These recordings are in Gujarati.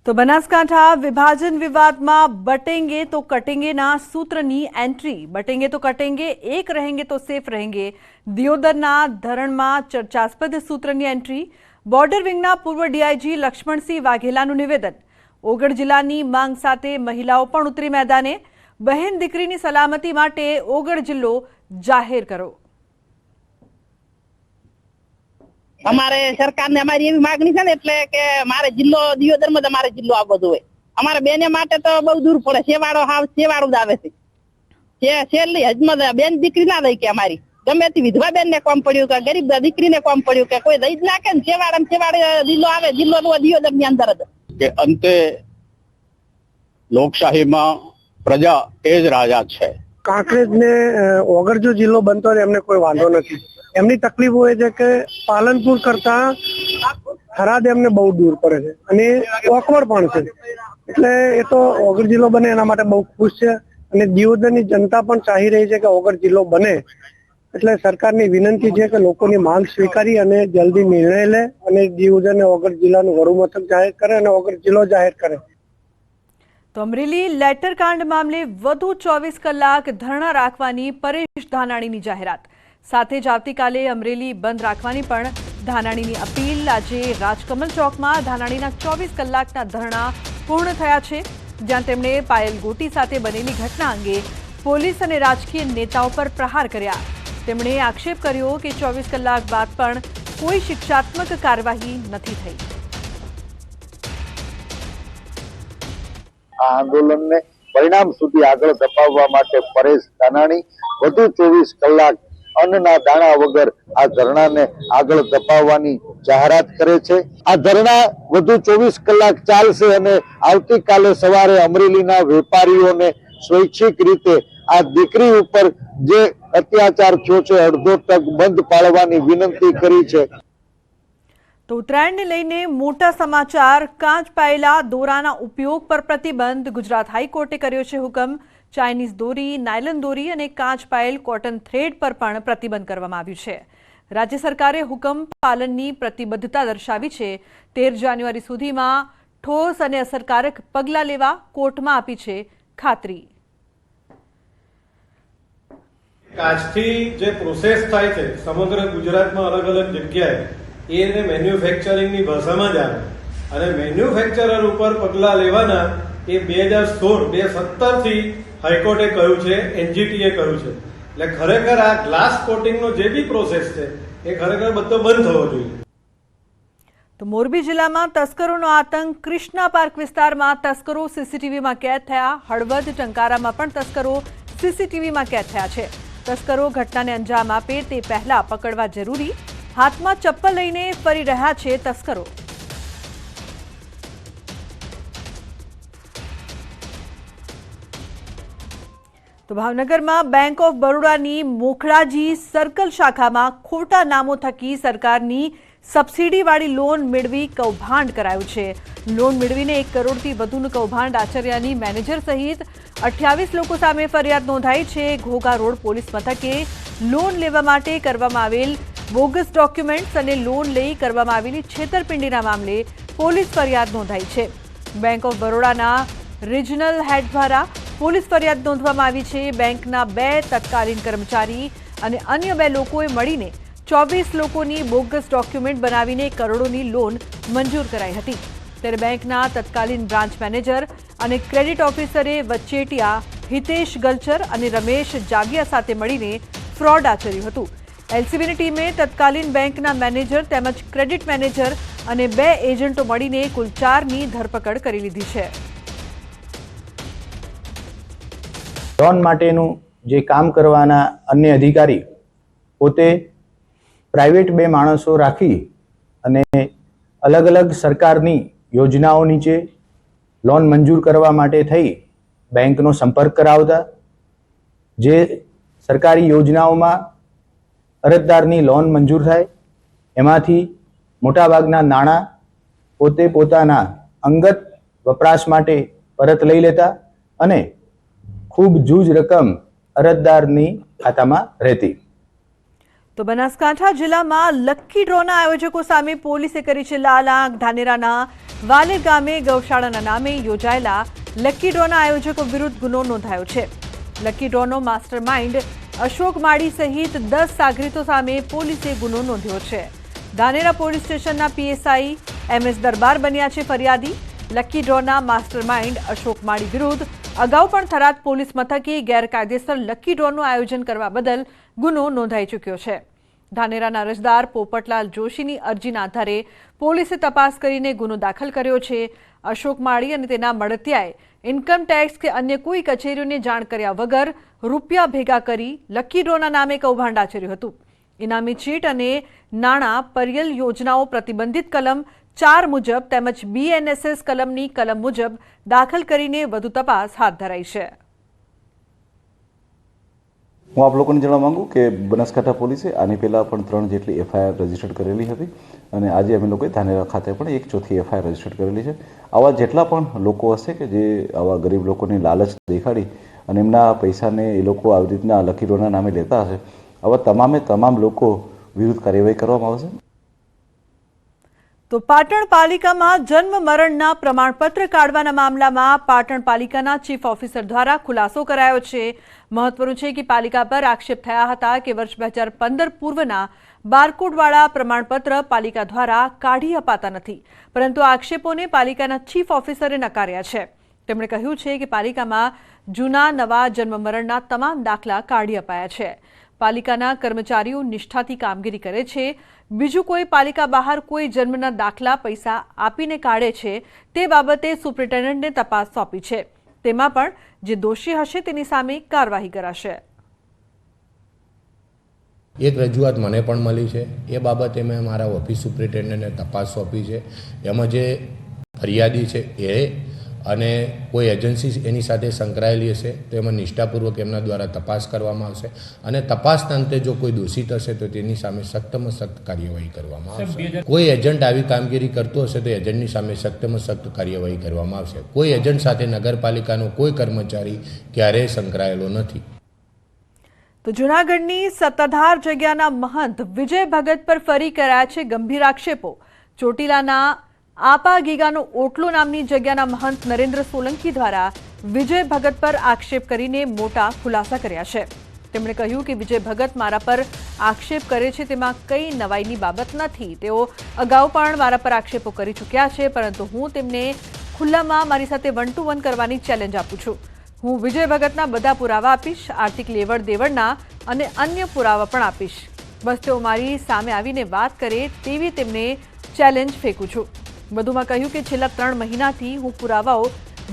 तो बनासकांठा विभाजन विवाद में बटेंगे तो कटेंगे ना सूत्रनी एंट्री। बटेंगे तो कटेंगे, एक रहेंगे तो सेफ रहेंगे। दियोदरना धरणમાં ચર્ચાસ્પદ સૂત્રની એન્ટ્રી। બોર્ડર વિંગના પૂર્વ ડીઆઈજી લક્ષ્મણસિંહ વાઘેલાનું નિવેદન। ઓગળ જિલ્લાની માંગ સાથે મહિલાઓ પણ ઉતરી મેદાને। બહેન દીકરીની સલામતી માટે ઓગળ જિલ્લો જાહેર કરો। અમારે સરકારને અમારી એવી માંગણી છે ને એટલે કે મારે જિલ્લો દિયોદરમાં જ અમારે જિલ્લો આવવો જોઈએ। અમારે બેને માટે તો બહુ દૂર પડે, સેવાળો હાવ સેવાળું જ આવે છે। છેલ્લી હજમાં બેન દીકરી ના દઈ કે અમારી ગમે તે વિધવા બેન ને કોમ પડ્યું કે ગરીબ દીકરીને કોમ પડ્યું કે કોઈ દઈ જ નાખે ને સેવાડે જિલ્લો આવે, જિલ્લો દિયોદર ની અંદર જ કે અંતે લોકશાહીમાં પ્રજા એ જ રાજા છે। કાંકરેજ ને ઓગળ જો જિલ્લો બનતો હોય એમને કોઈ વાંધો નથી। એમની તકલીફ હોય છે કે પાલનપુર કરતા થરાદ એમને બહુ દૂર પડે છે અને ઓકવર્ડ પણ છે, એટલે એ તો ઓગળ જિલ્લો બને એના માટે બહુ ખુશ છે અને દિયોદરની જનતા પણ ચાહી રહી છે કે ઓગળ જિલ્લો બને। એટલે સરકારની વિનંતી છે કે લોકોની માંગ સ્વીકારી અને જલ્દી નિર્ણય લે અને દિયોદરને ઓગળ જિલ્લાનું વડું મથક જાહેર કરે અને ઓગળ જિલ્લો જાહેર કરે। તો અમરેલી લેટરકાંડ મામલે વધુ 24 કલાક ધરણા રાખવાની પરેશ ધાનાણીની જાહેરાત। સાથે જ આવતીકાલે અમરેલી બંધ રાખવાની પણ ધાનાણીની અપીલ। આજે રાજકમલ ચોકમાં ધાનાણીના 24 કલાકના ધરણા પૂર્ણ થયા છે, જ્યાં તેમણે પાયલ ગોટી સાથે બનેલી ઘટના અંગે પોલીસ અને રાજકીય નેતાઓ પર પ્રહાર કર્યા। તેમણે આક્ષેપ કર્યો કે 24 કલાક બાદ પણ કોઈ શિક્ષાત્મક કાર્યવાહી નથી થઈ। આ આંદોલનને પરિણામ સુધી આગળ ધપાવવા માટે પરેશ ધાનાણી વધુ 24 કલાક અન્નના દાણા વગર આ ધરણાને આગળ ધપાવવાની જાહેરાત કરે છે। આ ધરણા વધુ 24 કલાક ચાલશે અને આવતીકાલે સવારે અમરેલીના વેપારીઓને સ્વૈચ્છિક રીતે આ દીકરી ઉપર જે અત્યાચાર થયો છે અડધો તક બંધ પાડવાની વિનંતી કરી છે। તો ઉત્તરાયણને લઈને મોટા સમાચાર। કાચ પાયેલા દોરાના ઉપયોગ પર પ્રતિબંધ। ગુજરાત હાઈકોર્ટે કર્યો છે હુકમ। ચાઇનીઝ દોરી, નાયલન દોરી અને કાચ પાયેલ કોટન થ્રેડ પર પણ પ્રતિબંધ કરવામાં આવ્યું છે। રાજ્ય સરકારે હુકમ પાલનની પ્રતિબદ્ધતા દર્શાવી છે। 13 જાન્યુઆરી સુધીમાં ઠોસ અને અસરકારક પગલાં લેવા કોર્ટમાં આપી છે ખાતરી। કાચથી જે પ્રોસેસ થાય છે સમગ્ર ગુજરાતમાં અલગ અલગ જગ્યાએ એને મેન્યુફેક્ચરિંગની ભાષામાં જ આવે અને મેન્યુફેક્ચરર ઉપર પગલાં લેવાના એ 2016-2017 થી હાઈકોર્ટે કહ્યું છે, એનજીટીએ કહ્યું છે। એટલે ખરેખર આ ગ્લાસ કોટિંગનો જે બી પ્રોસેસ છે એ ખરેખર બધો બંધ થવો જોઈએ। તો મોરબી જિલ્લામાં તસ્કરોનો આતંક। કૃષ્ણા પાર્ક વિસ્તારમાં તસ્કરો સીસીટીવીમાં કેદ થયા। હળવદ ટંકારામાં પણ તસ્કરો સીસીટીવીમાં કેદ થયા છે। તસ્કરો ઘટનાને અંજામ આપે તે પહેલા પકડવા જરૂરી। હાથમાં ચપ્પલ લઈને ફરી રહ્યા છે તસ્કરો। તો ભાવનગરમાં બેંક ઓફ બરોડાની મોખડાજી સર્કલ શાખામાં ખોટા નામો થકી સરકારની સબસિડીવાળી લોન મેળવી કૌભાંડ કરાયું છે। લોન મેળવીને 1 કરોડથી વધુનું કૌભાંડ આચર્યાની મેનેજર સહિત 28 લોકો સામે ફરિયાદ નોંધાઈ છે। ઘોઘા રોડ પોલીસ મથકે લોન લેવા માટે કરવામાં આવેલ બોગસ ડોક્યુમેન્ટ્સ અને લોન લઈ કરવામાં આવેલી છેતરપિંડીના મામલે પોલીસ ફરિયાદ નોંધાઈ છે। બેંક ઓફ બરોડાના રિજનલ હેડ દ્વારા પોલીસ ફરિયાદ નોંધવામાં આવી છે। બેંકના 2 તત્કાલીન કર્મચારી અને અન્ય 2 લોકોએ મળીને 24 લોકોની બોગસ ડોક્યુમેન્ટ બનાવીને કરોડોની લોન મંજૂર કરાઈ હતી। ત્યારે બેંકના તત્કાલીન બ્રાન્ચ મેનેજર અને ક્રેડિટ ઓફિસરે વચેટિયા હિતેશ ગલચર અને રમેશ જાગિયા સાથે મળીને ફ્રોડ આચર્યું હતું। એલસીબીની ટીમે તત્કાલીન બેંકના મેનેજર તેમજ ક્રેડિટ મેનેજર અને 2 એજન્ટો મળીને કુલ 4ની ધરપકડ કરી લીધી છે। લોન માટેનું જે કામ કરવાના અન્ય અધિકારી પોતે પ્રાઇવેટ 2 માણસો રાખી અને અલગ અલગ સરકારની યોજનાઓ નીચે લોન મંજૂર કરવા માટે થઈ બેંકનો સંપર્ક કરાવતા। જે સરકારી યોજનાઓમાં અરજદારની લોન મંજૂર થાય એમાંથી મોટાભાગના નાણાં પોતે પોતાના અંગત વપરાશ માટે પરત લઈ લેતા અને ખૂબ જૂજ રકમ અરજદારની ખાતામાં રહેતી। તો બનાસકાંઠા જિલ્લામાં લકી ડ્રોના આયોજકો સામે પોલીસે કરી છે લાલ આંખ। ધાનેરાના વાલેર ગામે ગૌશાળાના નામે યોજાયેલા લકી ડ્રોના આયોજકો વિરુદ્ધ ગુનો નોંધાયો છે. લકી ડ્રોનો માસ્ટર માઇન્ડ અશોક માળી સહિત 10 સાગરીતો સામે પોલીસે ગુનો નોંધ્યો છે. ધાનેરા પોલીસ સ્ટેશનના પીએસઆઈ MS દરબાર બન્યા છે ફરિયાદી. લકી ડ્રોના માસ્ટર માઇન્ડ અશોક માળી વિરુદ્ધ અગાઉ પણ થરાદ પોલીસ મથકે ગેરકાયદેસર લકી ડ્રોનું આયોજન કરવા બદલ ગુનો નોંધાઈ ચૂક્યો છે. ધાનેરાના અરજદાર પોપટલાલ જોશીની અરજીના આધારે પોલીસે તપાસ કરીને ગુનો દાખલ કર્યો છે. અશોક માળી અને તેના મળતિયાએ ઇન્કમ ટેક્સ કે અન્ય કોઈ કચેરીઓને જાણ કર્યા વગર રૂપિયા ભેગા કરી લકી ડ્રોના નામે કૌભાંડ આચર્યું હતું. ઇનામી ચીટ અને નાણાં પરિયલ યોજનાઓ પ્રતિબંધિત કલમ 4 મુજબ તેમજ BNSS કલમની કલમ મુજબ દાખલ કરીને વધુ તપાસ હાથ ધરાઈ છે. હું આપ લોકોને જણાવવા માંગુ કે બનાસકાંઠા પોલીસે આની પહેલાં પણ 3 જેટલી FIR રજીસ્ટર્ડ કરેલી હતી અને આજે અમે લોકોએ ધાનેરા ખાતે પણ 1/4 FIR રજીસ્ટર્ડ કરેલી છે. આવા જેટલા પણ લોકો હશે કે જે આવા ગરીબ લોકોની લાલચ દેખાડી અને એમના પૈસાને એ લોકો આવી રીતના લકી ડ્રોના નામે લેતા હશે, આવા તમામ લોકો વિરુદ્ધ કાર્યવાહી કરવામાં આવશે. તો પાટણ પાલિકામાં જન્મ મરણના પ્રમાણપત્ર કાઢવાના મામલામાં પાટણ પાલિકાના ચીફ ઓફિસર દ્વારા ખુલાસો કરાયો છે. મહત્વનું છે કે પાલિકા પર આક્ષેપ થયા હતા કે વર્ષ 2015 પૂર્વના બારકોડવાળા પ્રમાણપત્ર પાલિકા દ્વારા કાઢી અપાતા નથી, પરંતુ આક્ષેપોને પાલિકાના ચીફ ઓફિસરે નકાર્યા છે. તેમણે કહ્યું છે કે પાલિકામાં જૂના નવા જન્મ મરણના તમામ દાખલા કાઢી અપાયા છે. પાલિકાના કર્મચારીઓ નિષ્ઠાથી કામગીરી કરે છે. બીજું કોઈ પાલિકા બહાર કોઈ જન્મના દાખલા પૈસા આપીને કાઢે છે તે બાબતે સુપ્રિન્ટેન્ડન્ટને તપાસ સોંપી છે. તેમાં પણ જે દોષી હશે તેની સામે કાર્યવાહી કરાશે. એક રજૂઆત મને પણ મળી છે. એ બાબતે મેં મારા ઓફિસ સુપ્રિન્ટેન્ડન્ટને તપાસ સોંપી છે. એમાં જે ફરિયાદી છે એ અને કોઈ એજન્સી એની સાથે સંકળાયેલી હશે તો એમાં નિષ્ઠાપૂર્વક એમના દ્વારા તપાસ કરવામાં આવશે અને તપાસના અંતે જો કોઈ દોષિત હશે તો તેની સામે સખ્તમાં સખ્ત કાર્યવાહી કરવામાં આવશે. કોઈ એજન્ટ આવી કામગીરી કરતો હશે તો એજન્ટની સામે સખ્તમાં સખ્ત કાર્યવાહી કરવામાં આવશે. કોઈ એજન્ટ સાથે નગરપાલિકાનો કોઈ કર્મચારી ક્યારેય સંકળાયેલો નથી. તો જૂનાગઢની સત્તાધાર જગ્યાના મહંત વિજય ભગત પર ફરી કરાયા છે ગંભીર આક્ષેપો. ચોટીલાના આપા ગીગાનો ઓટલો નામની જગ્યાના મહંત નરેન્દ્ર સોલંકી દ્વારા વિજય ભગત પર આક્ષેપ કરીને મોટા ખુલાસા કર્યા છે. તેમણે કહ્યું કે વિજય ભગત મારા પર આક્ષેપ કરે છે તેમાં કંઈ નવાઈની બાબત નથી. તેઓ અગાઉ પણ મારા પર આક્ષેપો કરી ચૂક્યા છે, પરંતુ હું તેમને ખુલ્લામાં મારી સાથે 1 to 1 કરવાની ચેલેન્જ આપું છું. હું વિજય ભગતના બધા પુરાવા આપીશ, આર્થિક લેવડ દેવડના અને અન્ય પુરાવા પણ આપીશ. બસ તેઓ મારી સામે આવીને વાત કરે તેવી તેમને ચેલેન્જ ફેંકું છું. વધુમાં કહ્યું કે છેલ્લા 3 મહિનાથી હું પુરાવાઓ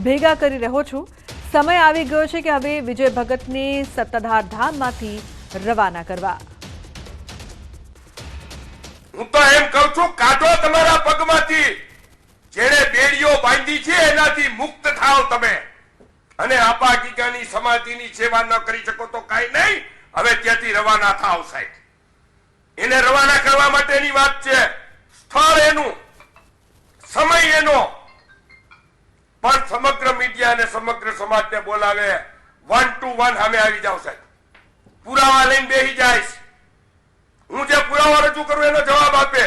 ભેગા કરી રહ્યો છું. સમય આવી ગયો છે કે હવે વિજય ભગતને સત્તાધાર ધામમાંથી રવાના કરવા. હું તો એમ કહું છું, કાઢો તમારા પગમાંથી જેણે બેડીઓ બાંધી છે એનાથી મુક્ત થાઓ તમે. અને આપા ગીગાની સમાધિની સેવા ન કરી શકો તો કાંઈ નહીં, હવે ત્યાંથી રવાના થાવ સાહેબ. એને રવાના કરવા માટેની વાત છે. સ્થળ એનું, સમય એનો, પણ સમગ્ર મીડિયા અને સમગ્ર સમાજને બોલાવે 1 to 1 સામે આવી જાવ સાહેબ. પુરાવા લઈને બેસી જાય. હું જે પુરાવા રજૂ કરું એનો જવાબ આપે.